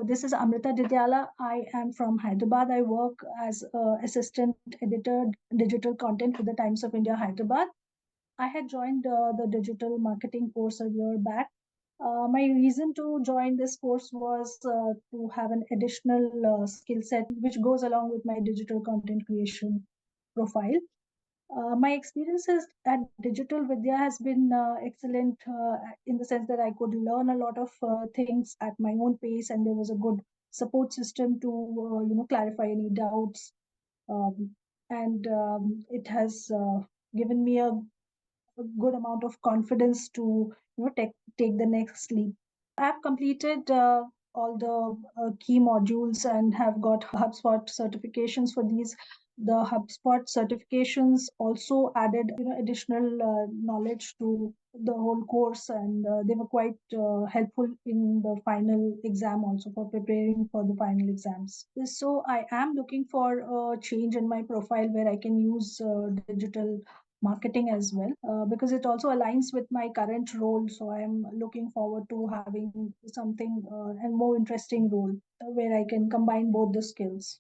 This is Amrita. I am from Hyderabad. I work as assistant editor, digital content with the Times of India Hyderabad. I had joined the digital marketing course a year back. My reason to join this course was to have an additional skill set which goes along with my digital content creation profile. My experiences at Digital Vidya has been excellent in the sense that I could learn a lot of things at my own pace, and there was a good support system to clarify any doubts. Um, and It has given me a good amount of confidence to take the next leap. I've completed all the key modules and have got HubSpot certifications for these. The HubSpot certifications also added additional knowledge to the whole course, and they were quite helpful in the final exam also for preparing for the final exams. So I am looking for a change in my profile where I can use digital marketing as well, because it also aligns with my current role. So I am looking forward to having something and more interesting role where I can combine both the skills.